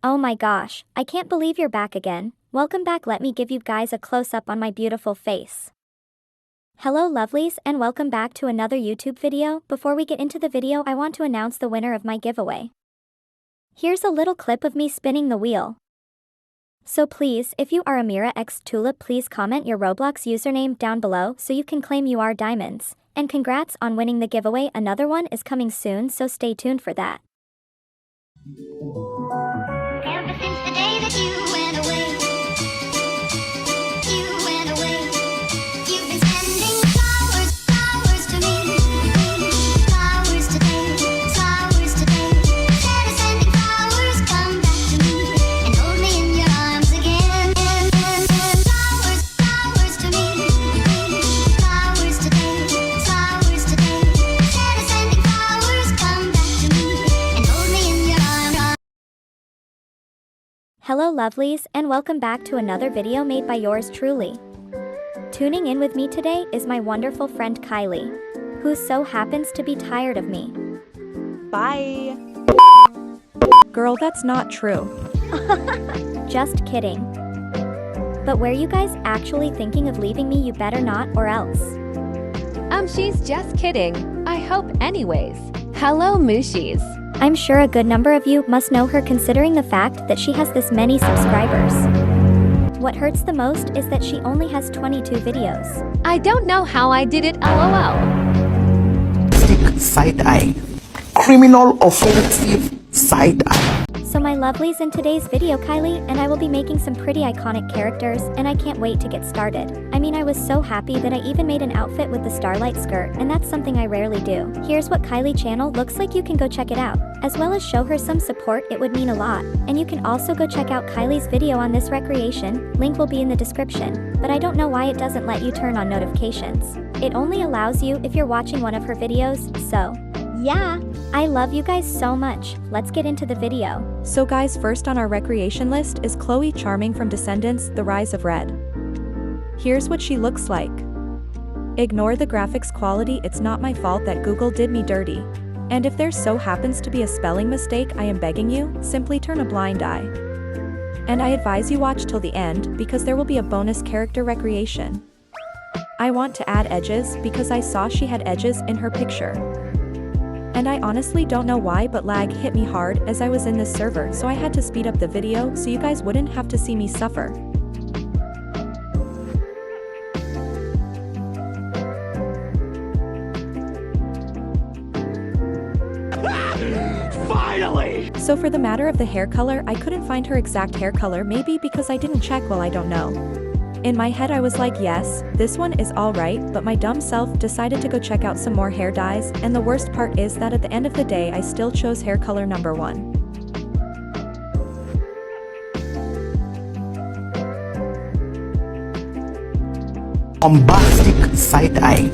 Oh my gosh, I can't believe you're back again. Welcome back. Let me give you guys a close-up on my beautiful face. Hello lovelies and welcome back to another YouTube video. Before we get into the video, I want to announce the winner of my giveaway. Here's a little clip of me spinning the wheel. So please, if you are Amira X Tulip, please comment your Roblox username down below so you can claim you are diamonds. And congrats on winning the giveaway. Another one is coming soon, so stay tuned for that. Ever since the day that you went away, you've been sending flowers to me, flowers today, instead of sending flowers, come back to me, and hold me in your arms again, flowers to me, flowers today, instead of sending flowers, come back to me, and hold me in your arms. Hello lovelies and welcome back to another video made by yours truly. Tuning in with me today is my wonderful friend Kylee, who so happens to be tired of me. Bye. Girl, that's not true. Just kidding. But were you guys actually thinking of leaving me? You better not, or else. She's just kidding. I hope anyways. Hello, Mushies. I'm sure a good number of you must know her considering the fact that she has this many subscribers. What hurts the most is that she only has 22 videos. I don't know how I did it, lol. Stick side-eye. Criminal offensive side-eye. So my lovelies, in today's video Kylee and I will be making some pretty iconic characters and I can't wait to get started. I mean, I was so happy that I even made an outfit with the starlight skirt, and that's something I rarely do. Here's what Kylee channel looks like. You can go check it out, as well as show her some support. It would mean a lot. And you can also go check out Kylee's video on this recreation, link will be in the description. But I don't know why it doesn't let you turn on notifications. It only allows you if you're watching one of her videos, so yeah. I love you guys so much. Let's get into the video. So guys, first on our recreation list is Chloe Charming from Descendants, The Rise of Red. Here's what she looks like. Ignore the graphics quality, it's not my fault that Google did me dirty. And if there so happens to be a spelling mistake, I am begging you, simply turn a blind eye. And I advise you watch till the end, because there will be a bonus character recreation. I want to add edges, because I saw she had edges in her picture. And I honestly don't know why, but lag hit me hard as I was in this server, so I had to speed up the video so you guys wouldn't have to see me suffer. Finally! So for the matter of the hair color, I couldn't find her exact hair color, maybe because I didn't check. Well, I don't know. In my head I was like, yes, this one is alright, but my dumb self decided to go check out some more hair dyes, and the worst part is that at the end of the day I still chose hair color number 1. Bombastic side-eye.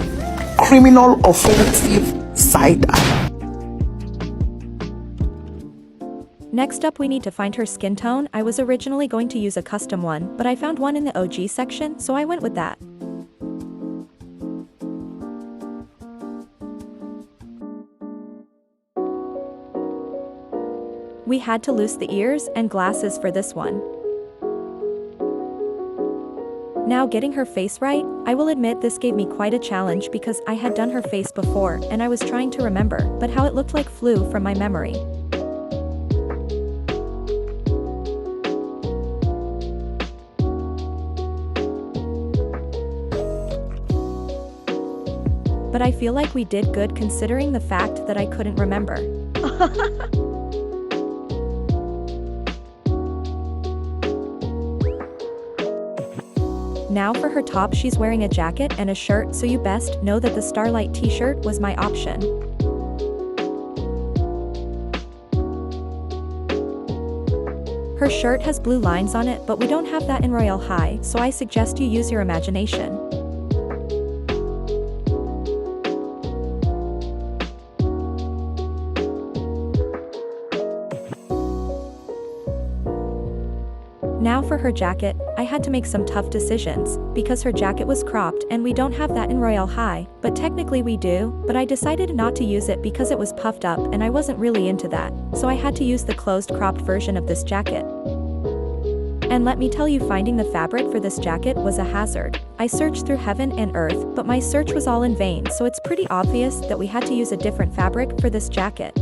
Criminal offensive side-eye. Next up we need to find her skin tone. I was originally going to use a custom one, but I found one in the OG section, so I went with that. We had to loose the ears and glasses for this one. Now getting her face right, I will admit this gave me quite a challenge because I had done her face before and I was trying to remember, but how it looked like flew from my memory. But I feel like we did good considering the fact that I couldn't remember. Now for her top, she's wearing a jacket and a shirt, so you best know that the Starlight t-shirt was my option. Her shirt has blue lines on it, but we don't have that in Royale High, so I suggest you use your imagination. Now for her jacket, I had to make some tough decisions, because her jacket was cropped and we don't have that in Royale High, but technically we do, but I decided not to use it because it was puffed up and I wasn't really into that, so I had to use the closed cropped version of this jacket. And let me tell you, finding the fabric for this jacket was a hazard. I searched through heaven and earth, but my search was all in vain, so it's pretty obvious that we had to use a different fabric for this jacket.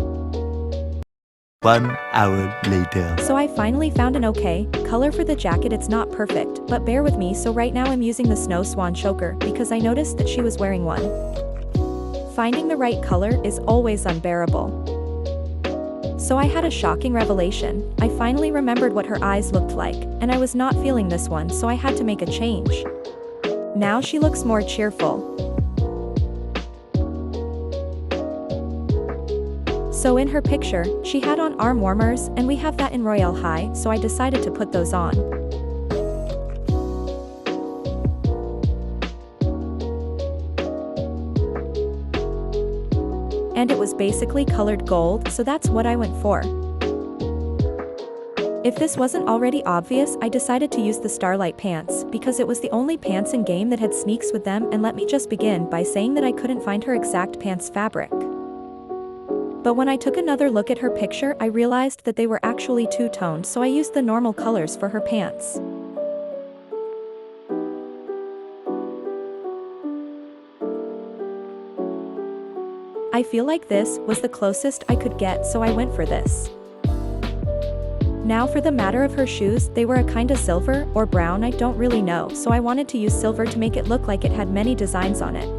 1 hour later. So I finally found an okay color for the jacket. It's not perfect, but bear with me. So right now I'm using the Snow Swan choker because I noticed that she was wearing one. Finding the right color is always unbearable. So I had a shocking revelation. I finally remembered what her eyes looked like, and I was not feeling this one, so I had to make a change. Now she looks more cheerful. So in her picture, she had on arm warmers, and we have that in Royale High, so I decided to put those on. And it was basically colored gold, so that's what I went for. If this wasn't already obvious, I decided to use the Starlight pants, because it was the only pants in game that had sneaks with them, and let me just begin by saying that I couldn't find her exact pants fabric. But when I took another look at her picture, I realized that they were actually two-toned, so I used the normal colors for her pants. I feel like this was the closest I could get, so I went for this. Now for the matter of her shoes, they were a kinda silver or brown, I don't really know, so I wanted to use silver to make it look like it had many designs on it.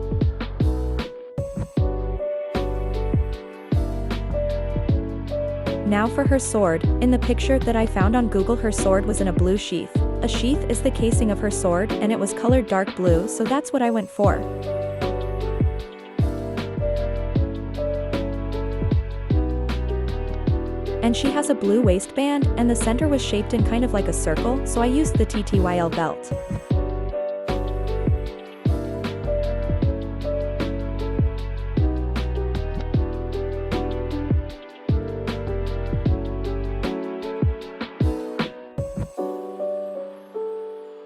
Now for her sword. In the picture that I found on Google, her sword was in a blue sheath. A sheath is the casing of her sword, and it was colored dark blue, so that's what I went for. And she has a blue waistband, and the center was shaped in kind of like a circle, so I used the TTYL belt.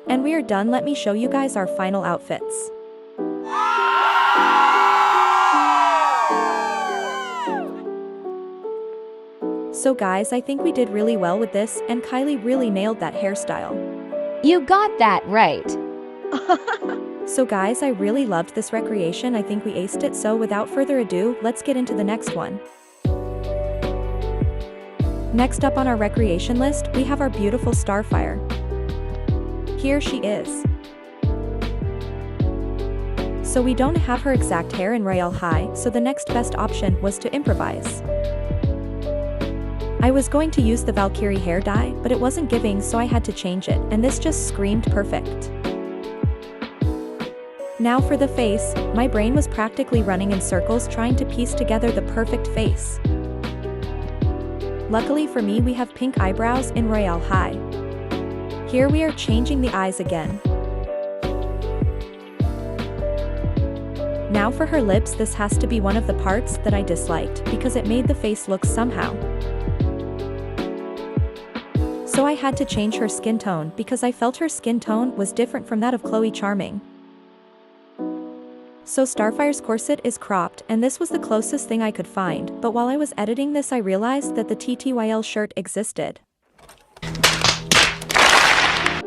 And we are done. Let me show you guys our final outfits. So guys, I think we did really well with this, and Kylee really nailed that hairstyle. You got that right. So guys, I really loved this recreation. I think we aced it, so without further ado, let's get into the next one. Next up on our recreation list, we have our beautiful Starfire. Here she is. So we don't have her exact hair in Royale High, so the next best option was to improvise. I was going to use the Valkyrie hair dye, but it wasn't giving, so I had to change it, and this just screamed perfect. Now for the face, my brain was practically running in circles trying to piece together the perfect face. Luckily for me, we have pink eyebrows in Royale High. Here we are changing the eyes again. Now for her lips, this has to be one of the parts that I disliked, because it made the face look somehow. So I had to change her skin tone, because I felt her skin tone was different from that of Kylee Charming. So Starfire's corset is cropped, and this was the closest thing I could find, but while I was editing this I realized that the TTYL shirt existed.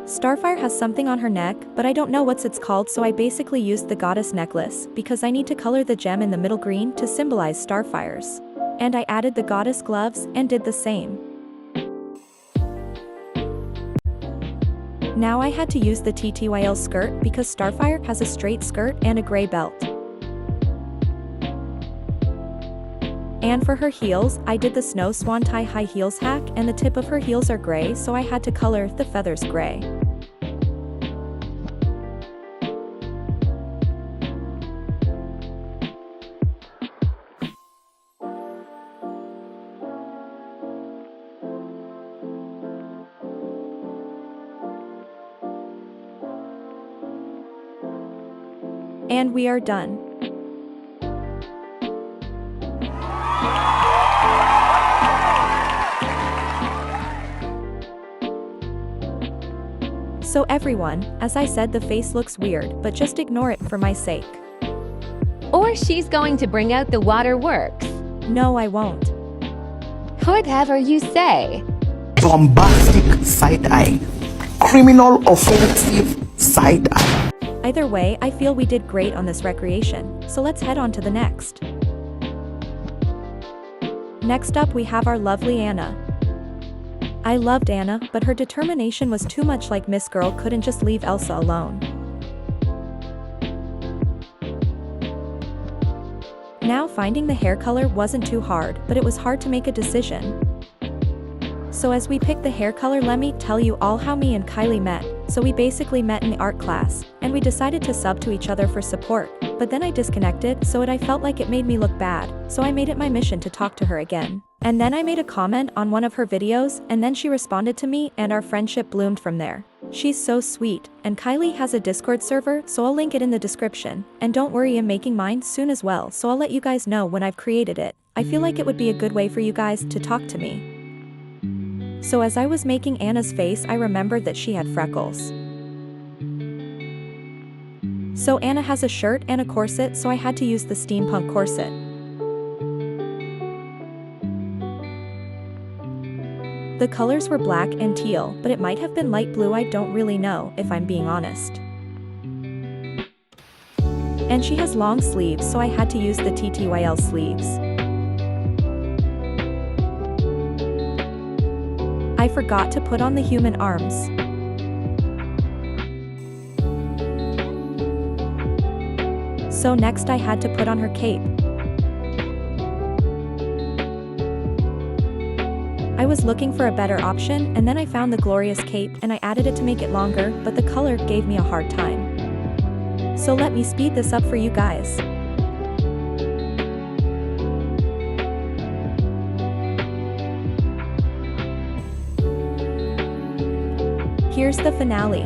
Starfire has something on her neck, but I don't know what it's called, so I basically used the goddess necklace, because I need to color the gem in the middle green to symbolize Starfire's. And I added the goddess gloves, and did the same. Now I had to use the TTYL skirt, because Starfire has a straight skirt and a gray belt. And for her heels, I did the Snow Swan tie high heels hack, and the tip of her heels are gray, so I had to color the feathers gray. And we are done. So everyone, as I said, the face looks weird, but just ignore it for my sake. Or she's going to bring out the waterworks. No, I won't. Whatever you say. Bombastic side-eye. Criminal offensive side-eye. Either way, I feel we did great on this recreation, so let's head on to the next. Next up we have our lovely Anna. I loved Anna, but her determination was too much. Like Miss Girl couldn't just leave Elsa alone. Now finding the hair color wasn't too hard, but it was hard to make a decision. So as we picked the hair color, let me tell you all how me and Kylee met. So we basically met in the art class, and we decided to sub to each other for support, but then I disconnected, so I felt like it made me look bad, so I made it my mission to talk to her again. And then I made a comment on one of her videos, and then she responded to me, and our friendship bloomed from there. She's so sweet, and Kylee has a Discord server, so I'll link it in the description. And don't worry, I'm making mine soon as well, so I'll let you guys know when I've created it. I feel like it would be a good way for you guys to talk to me. So as I was making Anna's face, I remembered that she had freckles. So Anna has a shirt and a corset, so I had to use the steampunk corset. The colors were black and teal, but it might have been light blue, I don't really know, if I'm being honest. And she has long sleeves, so I had to use the TTYL sleeves. I forgot to put on the human arms. So next I had to put on her cape. I was looking for a better option, and then I found the glorious cape, and I added it to make it longer, but the color gave me a hard time. So let me speed this up for you guys. Here's the finale.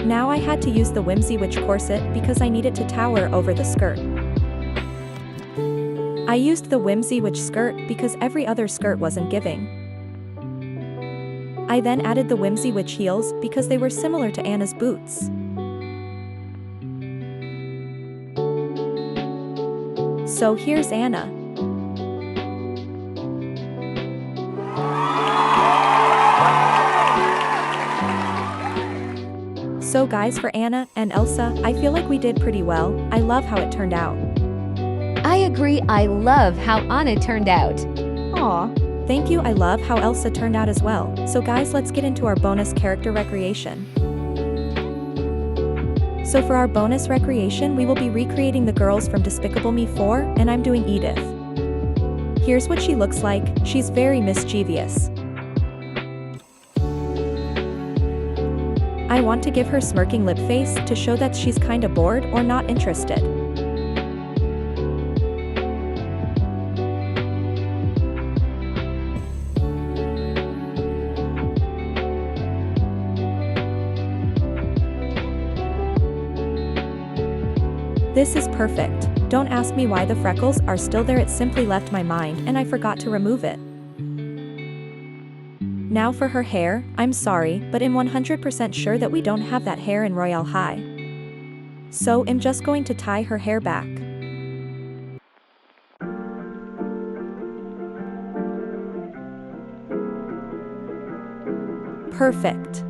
Now I had to use the Whimsy Witch corset because I needed to tower over the skirt. I used the Whimsy Witch skirt because every other skirt wasn't giving. I then added the Whimsy Witch heels because they were similar to Anna's boots. So here's Anna. So guys, for Anna and Elsa, I feel like we did pretty well. I love how it turned out. I agree, I love how Anna turned out. Aw. Thank you, I love how Elsa turned out as well. So guys, let's get into our bonus character recreation. So for our bonus recreation, we will be recreating the girls from Despicable Me 4, and I'm doing Edith. Here's what she looks like. She's very mischievous. I want to give her smirking lip face to show that she's kinda bored or not interested. This is perfect. Don't ask me why the freckles are still there, it simply left my mind and I forgot to remove it. Now for her hair, I'm sorry, but I'm 100% sure that we don't have that hair in Royale High. So I'm just going to tie her hair back. Perfect.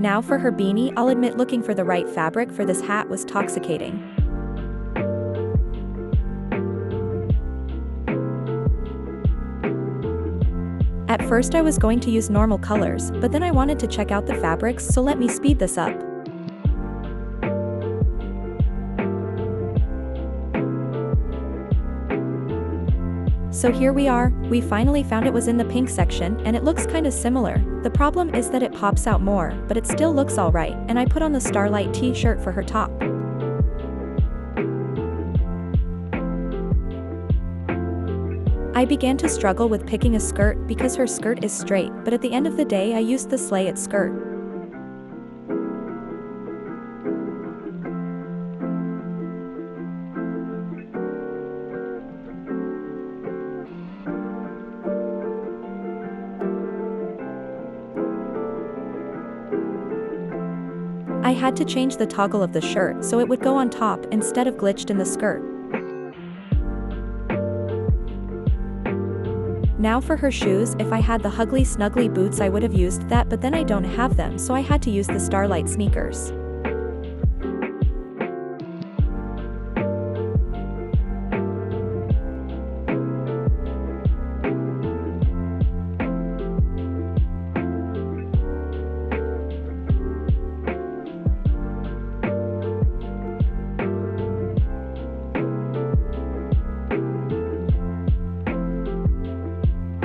Now for her beanie, I'll admit looking for the right fabric for this hat was toxicating. At first I was going to use normal colors, but then I wanted to check out the fabrics, so let me speed this up. So here we are, we finally found it was in the pink section, and it looks kinda similar. The problem is that it pops out more, but it still looks alright, and I put on the Starlight t-shirt for her top. I began to struggle with picking a skirt because her skirt is straight, but at the end of the day I used the Slay It skirt. I had to change the toggle of the shirt so it would go on top instead of glitched in the skirt. Now for her shoes, if I had the Huggly Snuggly boots I would have used that, but then I don't have them, so I had to use the Starlight sneakers.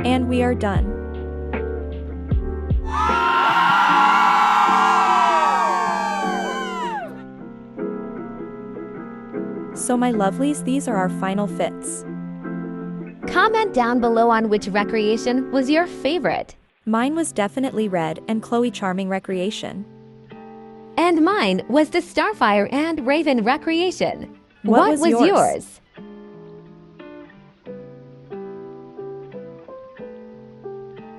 And we are done. So my lovelies, these are our final fits. Comment down below on which recreation was your favorite. Mine was definitely red and Chloe Charming recreation. And mine was the Starfire and Raven recreation. What was yours?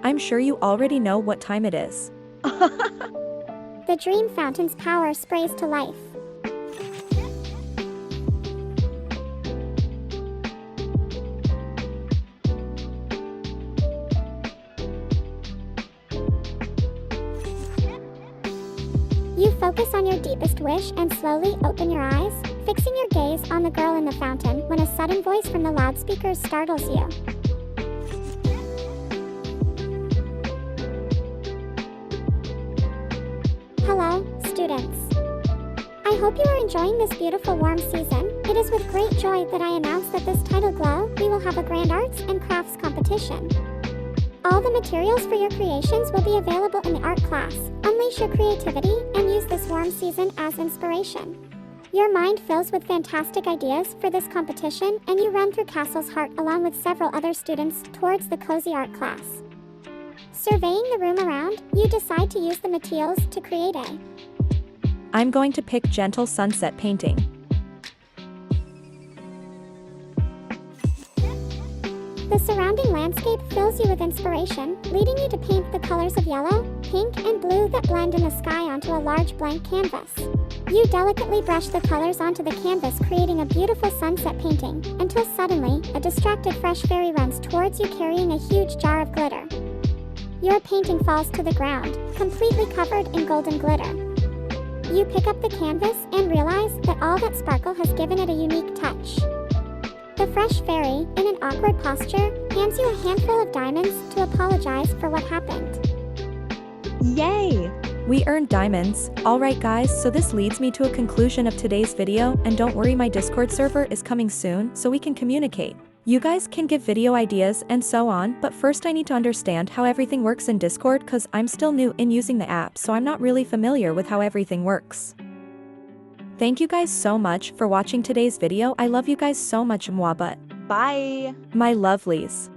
I'm sure you already know what time it is. The Dream Fountain's power sprays to life. You focus on your deepest wish and slowly open your eyes, fixing your gaze on the girl in the fountain when a sudden voice from the loudspeakers startles you. Hello, students. I hope you are enjoying this beautiful warm season. It is with great joy that I announce that this tidal glow, we will have a grand arts and crafts competition. All the materials for your creations will be available in the art class. Unleash your creativity and use this warm season as inspiration. Your mind fills with fantastic ideas for this competition and you run through Castle's Heart along with several other students towards the cozy art class. Surveying the room around, you decide to use the materials to create a. I'm going to pick gentle sunset painting. The surrounding landscape fills you with inspiration, leading you to paint the colors of yellow, pink, and blue that blend in the sky onto a large blank canvas. You delicately brush the colors onto the canvas, creating a beautiful sunset painting, until suddenly, a distracted fresh fairy runs towards you carrying a huge jar of glitter. Your painting falls to the ground, completely covered in golden glitter. You pick up the canvas and realize that all that sparkle has given it a unique touch. The fresh fairy, in an awkward posture, hands you a handful of diamonds to apologize for what happened. Yay! We earned diamonds. Alright guys, so this leads me to a conclusion of today's video, and don't worry, my Discord server is coming soon so we can communicate. You guys can give video ideas and so on, but first I need to understand how everything works in Discord cause I'm still new in using the app, so I'm not really familiar with how everything works. Thank you guys so much for watching today's video. I love you guys so much, mwah, but Bye. my lovelies.